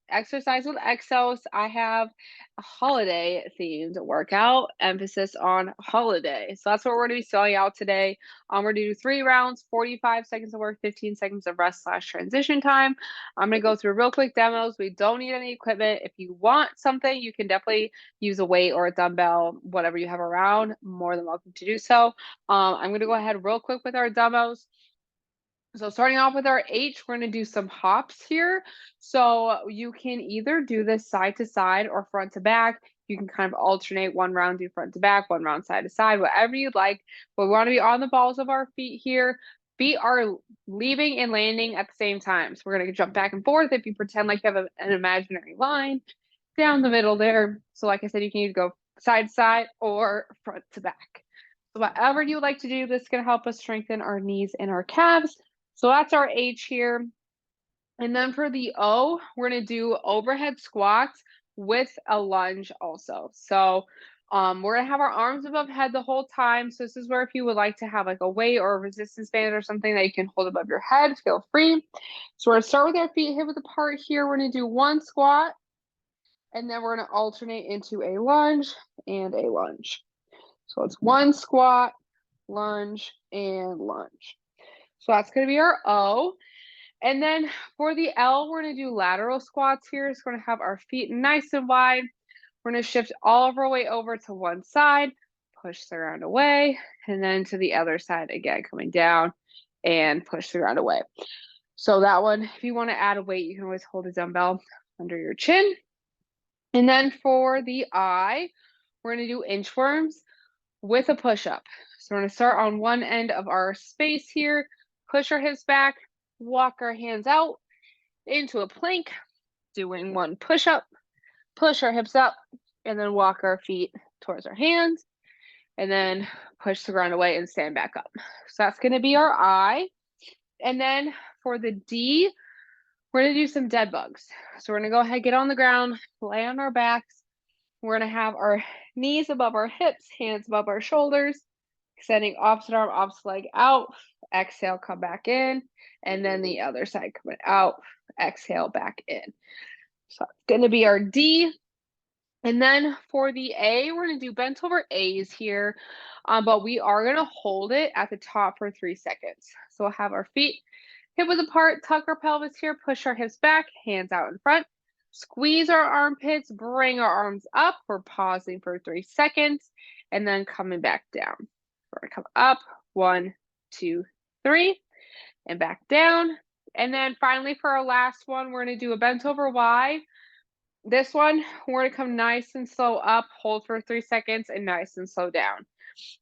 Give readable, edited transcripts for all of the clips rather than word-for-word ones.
exercise with Exos. I have a holiday themed workout, emphasis on holiday. So that's what we're going to be starting out today. We're going to do 3 rounds, 45 seconds of work, 15 seconds of rest slash transition time. I'm going to go through real quick demos. We don't need any equipment. If you want something, you can definitely use a weight or a dumbbell, whatever you have around. More than welcome to do so. I'm going to go ahead real quick with our demos. So starting off with our H, we're going to do some hops here. So you can either do this side to side or front to back. You can kind of alternate 1 round, do front to back, 1 round side to side, whatever you'd like. But we want to be on the balls of our feet here. Feet are leaving and landing at the same time. So we're going to jump back and forth. If you pretend like you have an imaginary line down the middle there. So like I said, you can either go side to side or front to back. So whatever you like to do, this is going to help us strengthen our knees and our calves. So that's our H here. And then for the O, we're going to do overhead squats with a lunge also. So we're going to have our arms above head the whole time. So this is where if you would like to have like a weight or a resistance band or something that you can hold above your head, feel free. So we're going to start with our feet hip width apart here. We're going to do 1 squat. And then we're going to alternate into a lunge and a lunge. So it's 1 squat, lunge, and lunge. So that's going to be our O. And then for the L, we're going to do lateral squats here. So we're going to have our feet nice and wide. We're going to shift all of our weight over to one side, push the ground away, and then to the other side again, coming down and push the ground away. So that one, if you want to add a weight, you can always hold a dumbbell under your chin. And then for the I, we're going to do inchworms with a push-up. So we're going to start on one end of our space here, push our hips back, walk our hands out into a plank, doing 1 push-up, push our hips up, and then walk our feet towards our hands, and then push the ground away and stand back up. So that's going to be our I. And then for the D, we're going to do some dead bugs. So we're going to go ahead, get on the ground, lay on our backs. We're going to have our knees above our hips, hands above our shoulders, extending opposite arm, opposite leg out. Exhale, come back in. And then the other side coming out. Exhale, back in. So it's going to be our D. And then for the A, we're going to do bent over A's here. But we are going to hold it at the top for 3 seconds. So we'll have our feet hip width apart, tuck our pelvis here, push our hips back, hands out in front. Squeeze our armpits, bring our arms up. We're pausing for 3 seconds and then coming back down. We're going to come up, 1, 2, 3, and back down. And then finally for our last one, we're going to do a bent over Y. This one, we're going to come nice and slow up, hold for 3 seconds, and nice and slow down.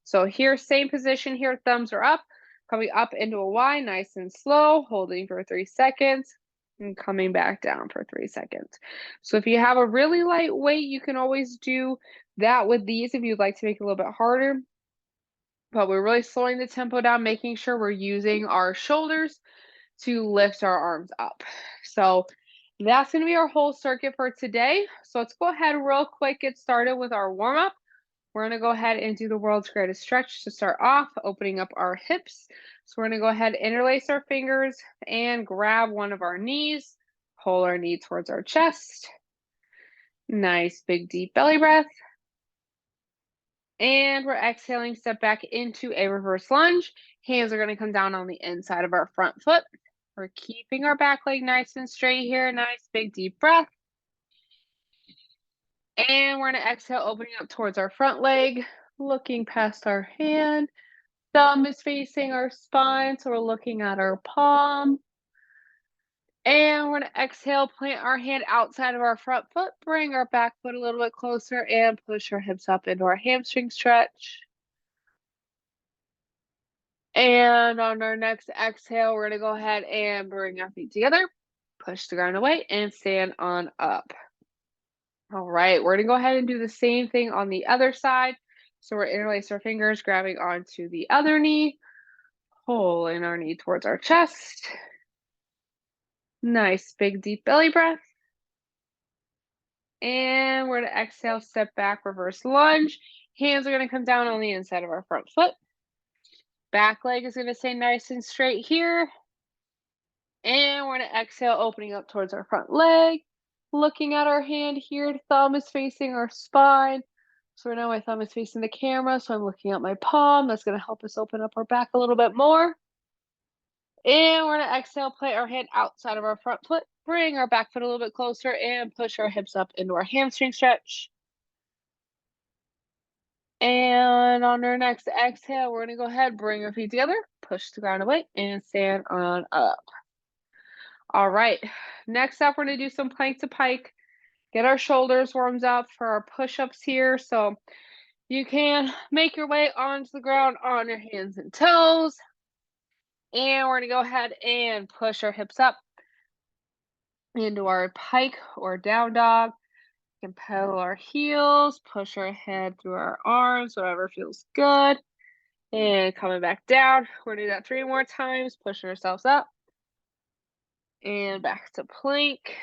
So here, same position here, thumbs are up, coming up into a Y, nice and slow, holding for 3 seconds, and coming back down for 3 seconds. So if you have a really light weight, you can always do that with these if you'd like to make it a little bit harder. But we're really slowing the tempo down, making sure we're using our shoulders to lift our arms up. So that's going to be our whole circuit for today. So let's go ahead real quick, get started with our warm-up. We're going to go ahead and do the world's greatest stretch to start off, opening up our hips. So we're going to go ahead, interlace our fingers and grab one of our knees, pull our knee towards our chest. Nice big deep belly breath. And we're exhaling, step back into a reverse lunge. Hands are going to come down on the inside of our front foot. We're keeping our back leg nice and straight here. Nice big deep breath. And we're going to exhale, opening up towards our front leg, looking past our hand. Thumb is facing our spine, so we're looking at our palm. And we're going to exhale, plant our hand outside of our front foot, bring our back foot a little bit closer, and push our hips up into our hamstring stretch. And on our next exhale, we're going to go ahead and bring our feet together, push the ground away, and stand on up. All right, we're going to go ahead and do the same thing on the other side. So we're interlace our fingers, grabbing onto the other knee, pulling our knee towards our chest. Nice big deep belly breath. And we're going to exhale, step back, reverse lunge. Hands are going to come down on the inside of our front foot. Back leg is going to stay nice and straight here. And we're going to exhale, opening up towards our front leg. Looking at our hand here, the thumb is facing our spine. So right now my thumb is facing the camera, so I'm looking at my palm. That's going to help us open up our back a little bit more. And we're going to exhale, plant our hand outside of our front foot. Bring our back foot a little bit closer and push our hips up into our hamstring stretch. And on our next exhale, we're going to go ahead, bring our feet together, push the ground away, and stand on up. All right, next up, we're going to do some plank to pike. Get our shoulders warmed up for our push-ups here. So you can make your way onto the ground on your hands and toes. And we're going to go ahead and push our hips up into our pike or down dog. We can pedal our heels, push our head through our arms, whatever feels good. And coming back down. We're going to do that 3 more times, pushing ourselves up. And back to plank.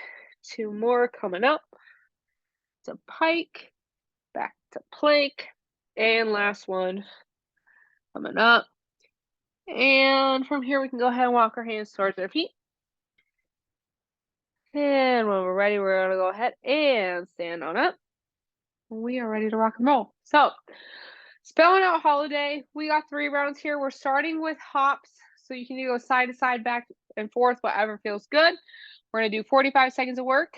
2 more coming up. To pike. Back to plank. And last one coming up. And from here, we can go ahead and walk our hands towards our feet. And when we're ready, we're going to go ahead and stand on up. We are ready to rock and roll. So, spelling out holiday, we got 3 rounds here. We're starting with hops. So you can go side to side, back and forth, whatever feels good. We're going to do 45 seconds of work.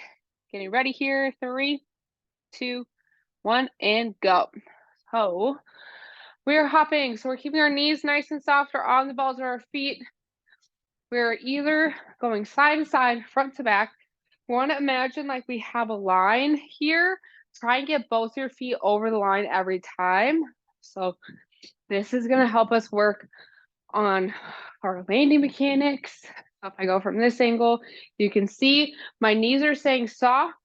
Getting ready here. 3, 2, 1, and go. So we are hopping. So we're keeping our knees nice and soft or on the balls of our feet. We're either going side to side, front to back. We want to imagine like we have a line here. Try and get both your feet over the line every time. So this is going to help us work on our landing mechanics. So if I go from this angle, you can see my knees are staying soft.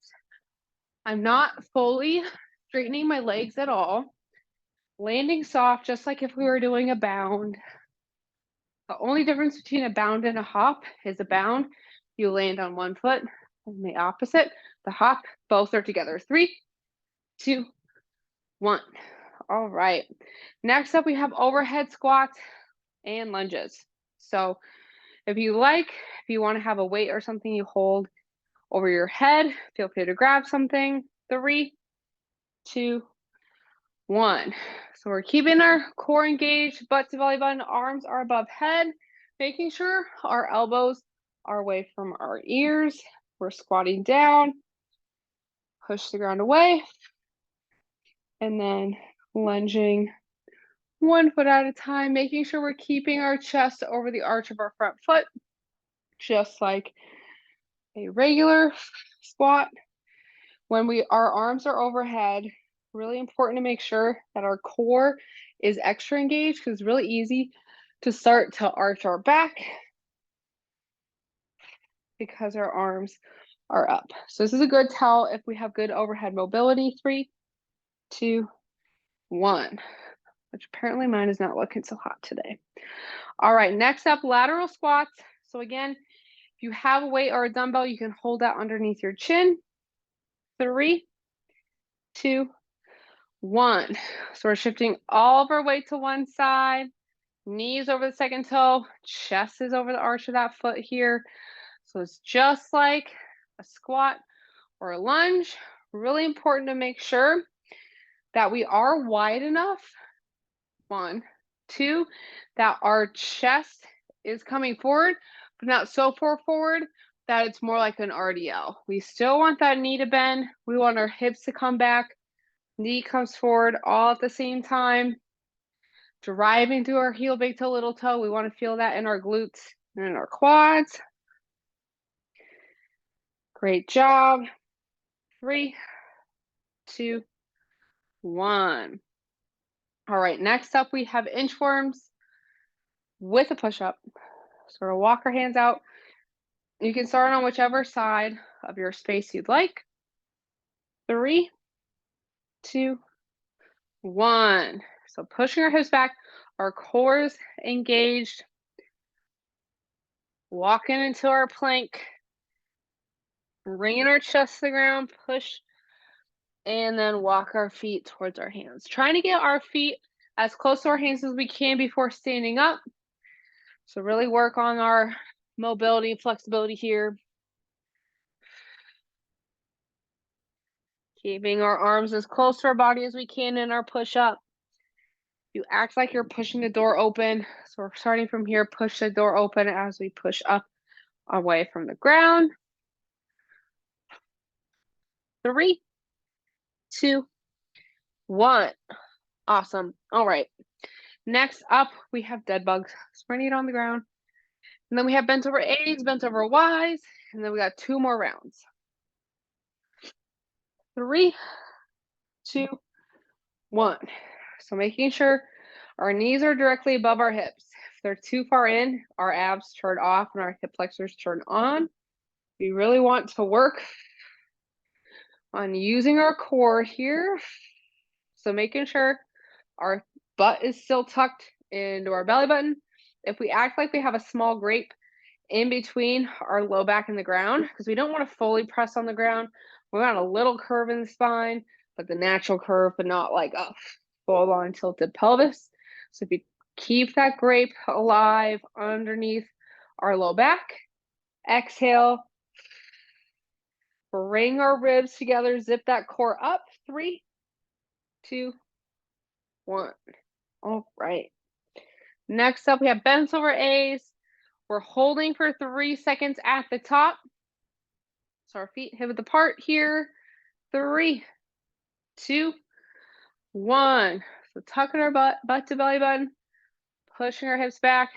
I'm not fully straightening my legs at all. Landing soft, just like if we were doing a bound. The only difference between a bound and a hop is a bound, you land on one foot, and the opposite, the hop, both are together. 3, 2, 1. All right. Next up, we have overhead squats and lunges. So if you want to have a weight or something you hold over your head, feel free to grab something. 3, 2, 1. So we're keeping our core engaged, butt to belly button, arms are above head, making sure our elbows are away from our ears. We're squatting down, push the ground away, and then lunging 1 foot at a time, making sure we're keeping our chest over the arch of our front foot, just like a regular squat. When our arms are overhead, really important to make sure that our core is extra engaged because it's really easy to start to arch our back because our arms are up. So this is a good tell if we have good overhead mobility. 3, 2, 1, which apparently mine is not looking so hot today. All right, next up, lateral squats. So again, if you have a weight or a dumbbell, you can hold that underneath your chin. 3, 2, 1. So we're shifting all of our weight to one side, knees over the second toe, chest is over the arch of that foot here. So it's just like a squat or a lunge. Really important to make sure that we are wide enough. 1, 2, that our chest is coming forward, but not so far forward that it's more like an RDL. We still want that knee to bend. We want our hips to come back. Knee comes forward all at the same time. Driving through our heel, big toe, little toe. We want to feel that in our glutes and in our quads. Great job. 3, 2, 1. All right, next up we have inchworms with a push-up. So we're gonna walk our hands out. You can start on whichever side of your space you'd like. 3, 2, 1. So pushing our hips back, our core is engaged. Walking into our plank. Bringing our chest to the ground, push, and then walk our feet towards our hands. Trying to get our feet as close to our hands as we can before standing up. So really work on our mobility and flexibility here. Keeping our arms as close to our body as we can in our push-up. You act like you're pushing the door open. So we're starting from here, push the door open as we push up away from the ground. 3, 2, 1. Awesome. All right. Next up, we have dead bugs. Spreading it on the ground. And then we have bent over A's, bent over Y's. And then we got 2 more rounds. 3, 2, 1. So making sure our knees are directly above our hips. If they're too far in, our abs turn off and our hip flexors turn on. We really want to work on using our core here. So making sure our butt is still tucked into our belly button. If we act like we have a small grape in between our low back and the ground, because we don't want to fully press on the ground. We want a little curve in the spine, but the natural curve, but not like a full on tilted pelvis. So if you keep that grape alive underneath our low back, exhale, bring our ribs together, zip that core up. 3, 2, 1. All right. Next up, we have bents over A's. We're holding for 3 seconds at the top. So our feet hip width apart here. 3, 2, 1. So tucking our butt to belly button, pushing our hips back,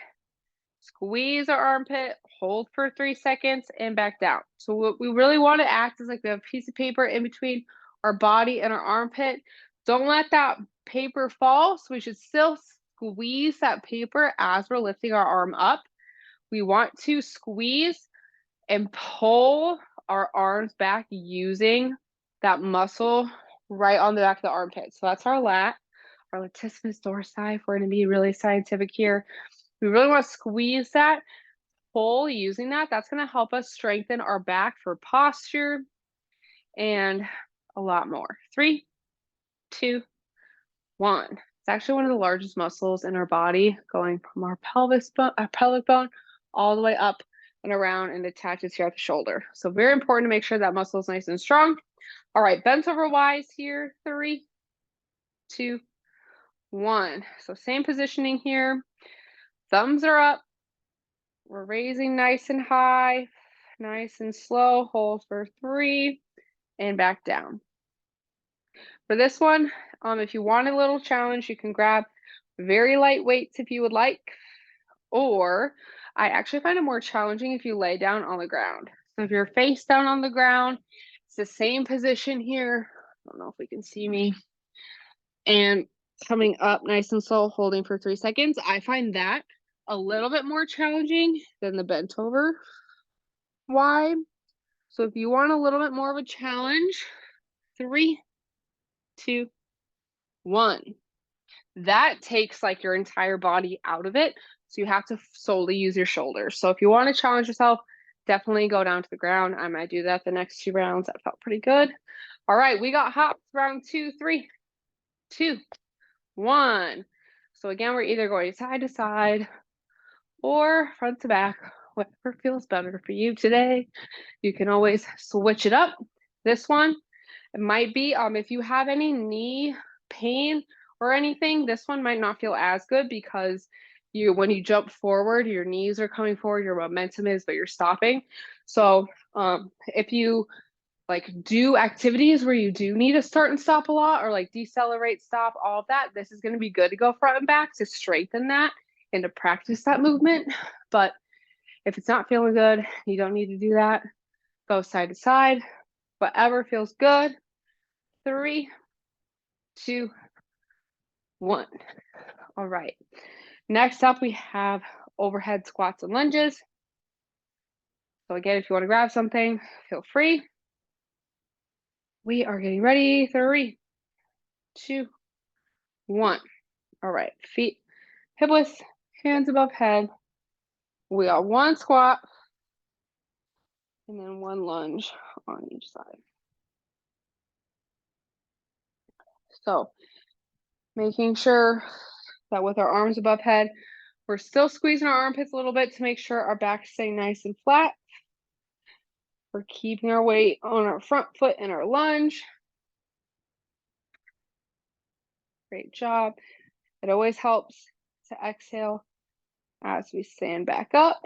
squeeze our armpit, hold for 3 seconds, and back down. So what we really want to act is like we have a piece of paper in between our body and our armpit. Don't let that paper fall. So we should still squeeze that paper as we're lifting our arm up. We want to squeeze and pull our arms back using that muscle right on the back of the armpit. So that's our lat, our latissimus dorsi, if we're going to be really scientific here. We really want to squeeze that, pull using that. That's going to help us strengthen our back for posture and a lot more. 3, 2, 1. It's actually one of the largest muscles in our body, going from our pelvic bone all the way up and around, and attaches here at the shoulder. So very important to make sure that muscle is nice and strong. All right, bent over Y's here. 3, 2, 1. So same positioning here. Thumbs are up. We're raising nice and high, nice and slow. Hold for 3 and back down. For this one, if you want a little challenge, you can grab very light weights if you would like, or I actually find it more challenging if you lay down on the ground. So if you're face down on the ground, it's the same position here. I don't know if we can see me. And coming up nice and slow, holding for 3 seconds. I find that a little bit more challenging than the bent over Y. So if you want a little bit more of a challenge, 3, 2, 1. That takes like your entire body out of it. So you have to solely use your shoulders. So if you want to challenge yourself, definitely go down to the ground. I might do that the next 2 rounds. That felt pretty good. All right, we got hops round 2, 3, 2, 1. So again, we're either going side to side or front to back, whatever feels better for you today. You can always switch it up. This one, it might be, if you have any knee pain or anything, this one might not feel as good because when you jump forward, your knees are coming forward, your momentum is, but you're stopping. So if you like do activities where you do need to start and stop a lot, or like decelerate, stop, all of that, this is going to be good to go front and back to strengthen that and to practice that movement. But if it's not feeling good, you don't need to do that. Go side to side, whatever feels good. 3, 2, 1. All right. Next up, we have overhead squats and lunges. So again, if you want to grab something, feel free. We are getting ready. 3, 2, 1. All right. Feet hip width, hands above head. We got 1 squat and then 1 lunge on each side. So making sure that with our arms above head, We're still squeezing our armpits a little bit to make sure our back's staying nice and flat. We're keeping our weight on our front foot in our lunge. Great job. It always helps to exhale as we stand back up.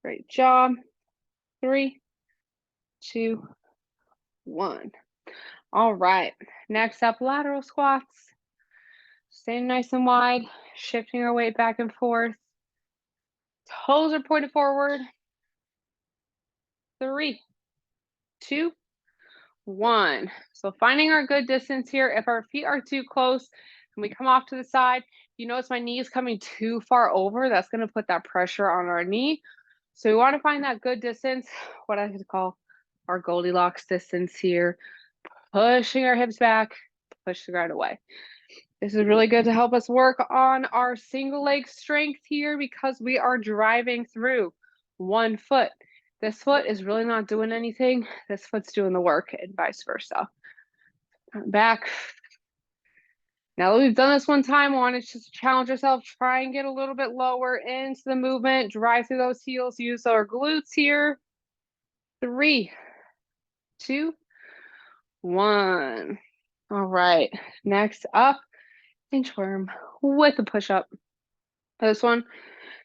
Great job. 3, 2, 1. All right. Next up, lateral squats. Staying nice and wide, shifting our weight back and forth. Toes are pointed forward. 3, 2, 1. So finding our good distance here. If our feet are too close and we come off to the side, you notice my knee is coming too far over. That's going to put that pressure on our knee. So we want to find that good distance, what I could call our Goldilocks distance here. Pushing our hips back, push the ground away. This is really good to help us work on our single leg strength here because we are driving through one foot. This foot is really not doing anything. This foot's doing the work and vice versa. Back. Now that we've done this one time, I want to just challenge ourselves, try and get a little bit lower into the movement, drive through those heels, use our glutes here. 3, 2, 1. All right, next up, inchworm with a push-up. This one,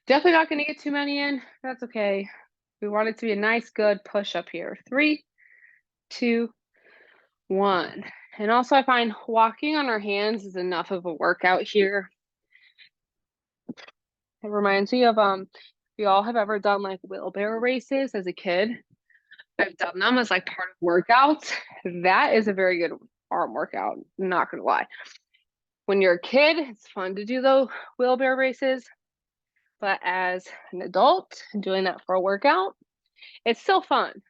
definitely not going to get too many in. That's okay. We want it to be a nice, good push-up here. 3, 2, 1. And also I find walking on our hands is enough of a workout here. It reminds me of, we all have ever done like wheelbarrow races as a kid. I've done them as like part of workouts. That is a very good arm workout, not gonna lie. When you're a kid, it's fun to do those wheelbarrow races. But as an adult, doing that for a workout, it's still fun,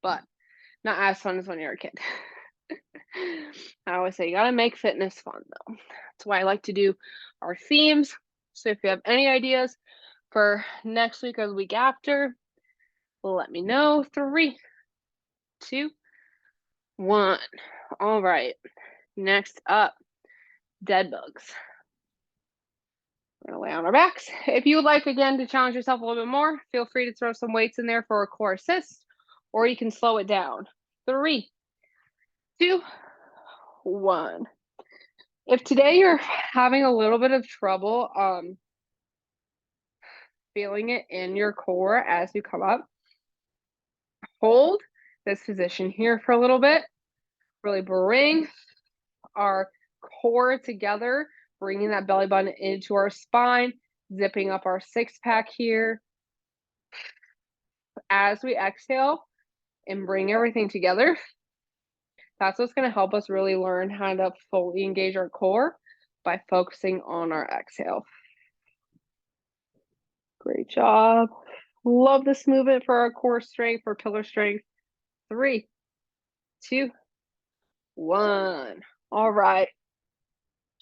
but not as fun as when you're a kid. I always say you gotta make fitness fun though. That's why I like to do our themes. So if you have any ideas for next week or the week after, let me know. 3, 2, 1. All right. Next up, dead bugs. We're gonna lay on our backs. If you would like again to challenge yourself a little bit more, feel free to throw some weights in there for a core assist, or you can slow it down. 3, 2, 1. If today you're having a little bit of trouble feeling it in your core as you come up, hold this position here for a little bit. Really bring our core together, bringing that belly button into our spine, zipping up our six-pack here. As we exhale and bring everything together, that's what's going to help us really learn how to fully engage our core by focusing on our exhale. Great job. Love this movement for our core strength, for pillar strength. 3, 2, 1. All right.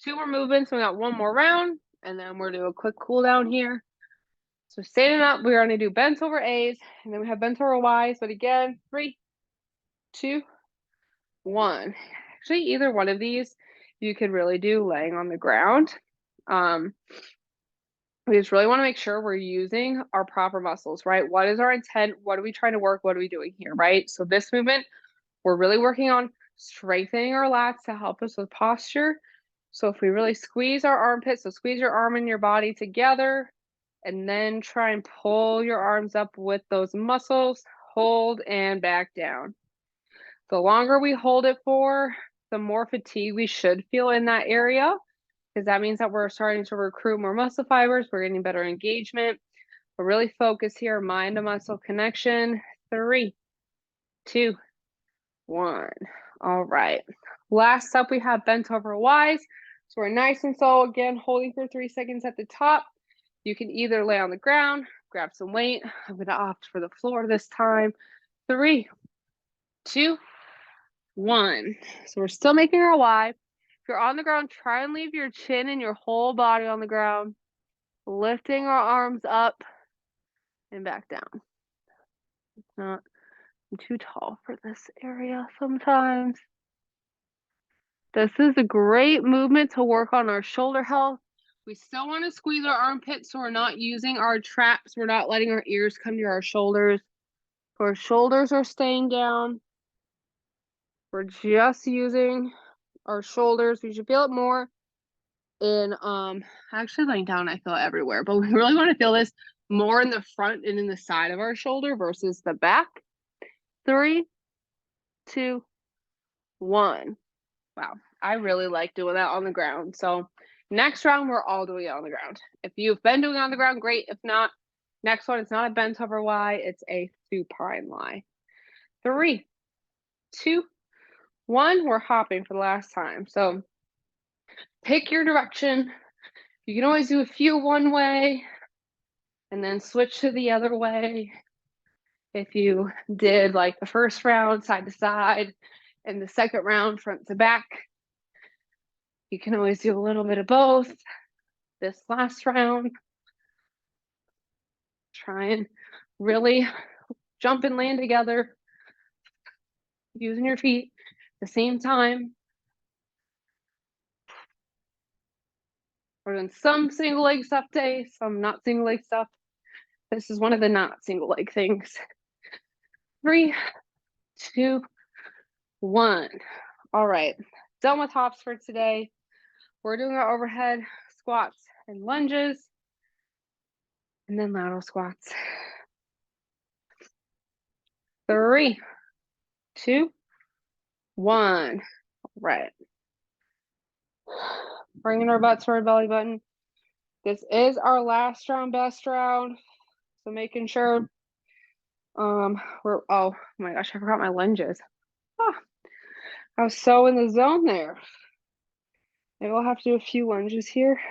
2 more movements. We got 1 more round, and then we're doing a quick cool down here. So standing up, we're going to do bent over A's, and then we have bent over Y's. But again, 3, 2, 1. Actually, either one of these you could really do laying on the ground. We just really want to make sure we're using our proper muscles, right? What is our intent? What are we trying to work? What are we doing here, right? So this movement, we're really working on strengthening our lats to help us with posture. So if we really squeeze our armpits, so squeeze your arm and your body together, and then try and pull your arms up with those muscles, hold and back down. The longer we hold it for, the more fatigue we should feel in that area, because that means that we're starting to recruit more muscle fibers, we're getting better engagement. But really focus here, mind to muscle connection. 3, 2, 1. All right. Last up, we have bent over Y's. So we're nice and slow again, holding for 3 seconds at the top. You can either lay on the ground, grab some weight. I'm going to opt for the floor this time. 3, 2, 1. So we're still making our Y. If you're on the ground, try and leave your chin and your whole body on the ground. Lifting our arms up and back down. I'm too tall for this area sometimes. This is a great movement to work on our shoulder health. We still want to squeeze our armpits so we're not using our traps. We're not letting our ears come to our shoulders. So our shoulders are staying down. We're just using our shoulders. We should feel it more in actually laying down. I feel it everywhere, but we really want to feel this more in the front and in the side of our shoulder versus the back. 3, 2, 1. Wow, I really like doing that on the ground. So next round, we're all doing it on the ground. If you've been doing it on the ground, great. If not, next one, it's not a bent over Y, it's a supine Y. 3, 2, 1. We're hopping for the last time. So pick your direction. You can always do a few one way and then switch to the other way. If you did like the first round side to side and the second round front to back, you can always do a little bit of both. This last round, try and really jump and land together using your feet at the same time. We're doing some single leg stuff today, some not single leg stuff. This is one of the not single leg things. 3, 2, 1. All right, done with hops for today. We're doing our overhead squats and lunges, and then lateral squats. 3, 2, 1. Right. Bringing our butts to our belly button. This is our last round, best round. So making sure we're, oh my gosh, I forgot my lunges. Oh, I was so in the zone there. Maybe we'll have to do a few lunges here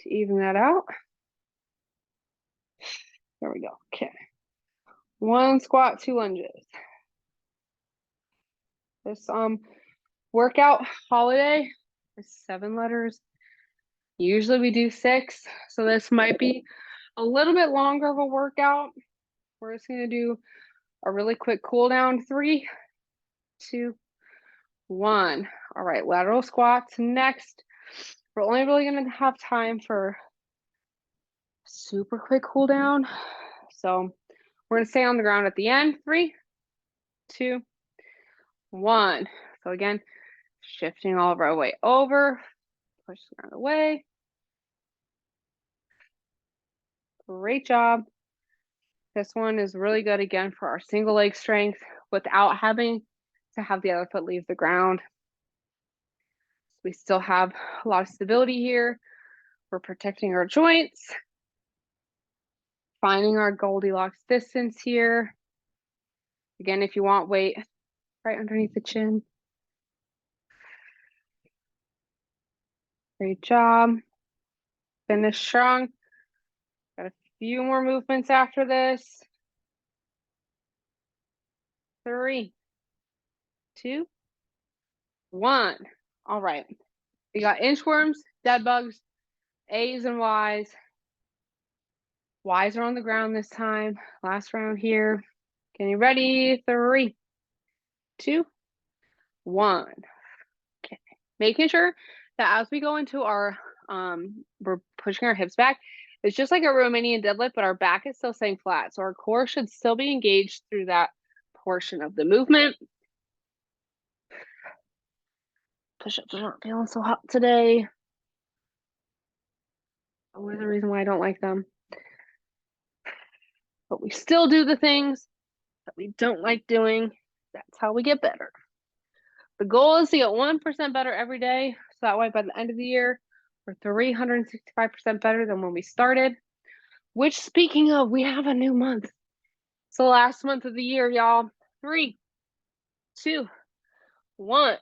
to even that out. There we go. Okay. 1 squat, 2 lunges. This workout holiday is 7 letters. Usually we do 6, so this might be a little bit longer of a workout. We're just gonna do a really quick cool down. 3, 2, 1. All right, lateral squats next. We're only really gonna have time for super quick cool down. So we're gonna stay on the ground at the end. 3, 2, 1. So again, shifting all of our weight over, push the ground away. Great job. This one is really good again for our single leg strength without having to have the other foot leave the ground. We still have a lot of stability here. We're protecting our joints, finding our Goldilocks distance here. Again, if you want weight right underneath the chin. Great job. Finish strong. Got a few more movements after this. 3, 2, 1. All right. We got inchworms, dead bugs, A's and Y's. Y's are on the ground this time. Last round here. Getting ready. 3, 2, 1. Okay. Making sure that as we go into our, we're pushing our hips back. It's just like a Romanian deadlift, but our back is still staying flat. So our core should still be engaged through that portion of the movement. Push-ups aren't feeling so hot today. Always the reason why I don't like them. But we still do the things that we don't like doing. That's how we get better. The goal is to get 1% better every day. So that way by the end of the year, we're 365% better than when we started. Which, speaking of, we have a new month. It's the last month of the year, y'all. 3, 2, 1.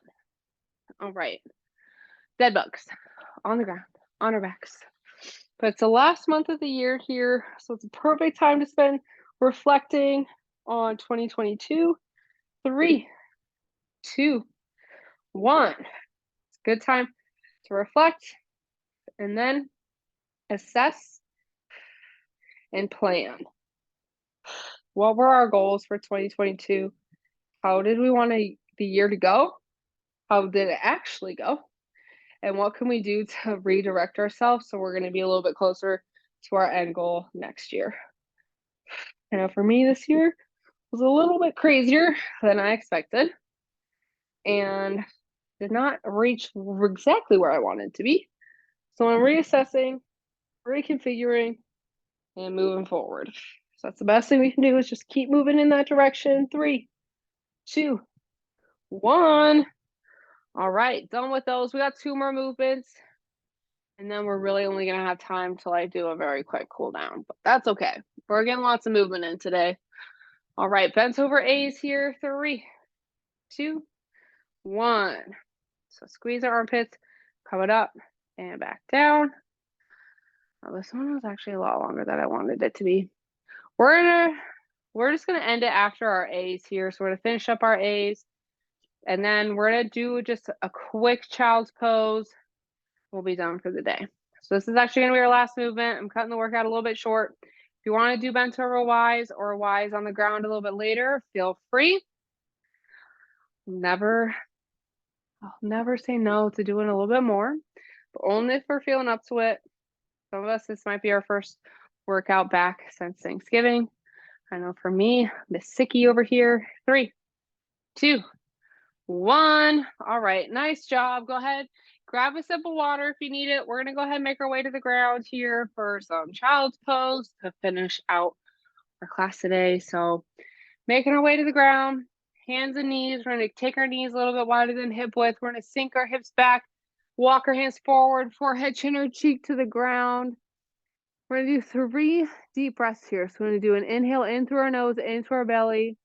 All right. Dead bugs on the ground, on our backs. But it's the last month of the year here, so it's a perfect time to spend reflecting on 2022. 3, 2, 1. It's a good time to reflect and then assess and plan. What were our goals for 2022? How did we want the year to go? How did it actually go? And what can we do to redirect ourselves so we're going to be a little bit closer to our end goal next year? For me this year was a little bit crazier than I expected and did not reach exactly where I wanted to be. So I'm reassessing, reconfiguring, and moving forward. So that's the best thing we can do is just keep moving in that direction. 3, 2, 1. All right, done with those. We got 2 more movements, and then we're really only gonna have time to like do a very quick cool down, but that's okay. We're getting lots of movement in today. All right, bent over A's here. 3, 2, 1. So squeeze our armpits, come it up and back down. Oh, this one was actually a lot longer than I wanted it to be. We're just gonna end it after our A's here. So we're gonna finish up our A's, and then we're gonna do just a quick child's pose. We'll be done for the day. So this is actually gonna be our last movement. I'm cutting the workout a little bit short. If you want to do bent over Y's or Y's on the ground a little bit later, feel free. I'll never say no to doing a little bit more, but only if we're feeling up to it. Some of us, this might be our first workout back since Thanksgiving. I know for me, Miss Sicky over here. 3, 2, 1. All right, nice job. Go ahead, grab a sip of water if you need it. We're gonna go ahead and make our way to the ground here for some child's pose to finish out our class today. So making our way to the ground, hands and knees. We're gonna take our knees a little bit wider than hip width. We're gonna sink our hips back, walk our hands forward, forehead, chin, or cheek to the ground. We're gonna do 3 deep breaths here. So we're gonna do an inhale in through our nose, into our belly.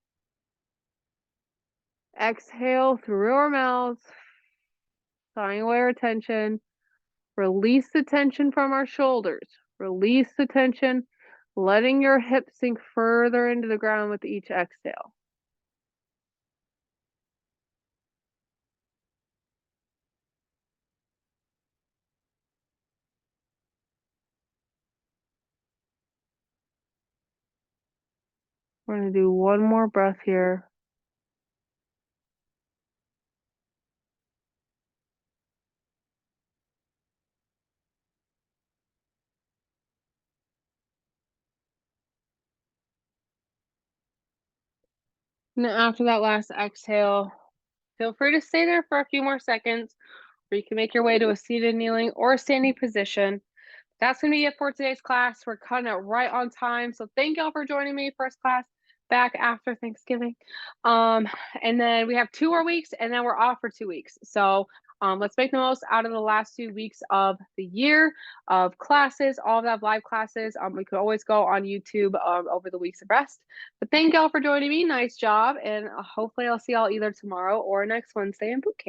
Exhale through our mouths, sawing away our tension. Release the tension from our shoulders. Release the tension, letting your hips sink further into the ground with each exhale. We're going to do one more breath here. And after that last exhale, feel free to stay there for a few more seconds, or you can make your way to a seated, kneeling, or standing position. That's going to be it for today's class. We're cutting it right on time. So thank y'all for joining me. First class back after Thanksgiving. Um, and then we have 2 more weeks, and then we're off for 2 weeks. So let's make the most out of the last 2 weeks of the year of classes, all of that live classes. We could always go on YouTube over the weeks of rest. But thank y'all for joining me. Nice job. And hopefully I'll see y'all either tomorrow or next Wednesday in boot camp.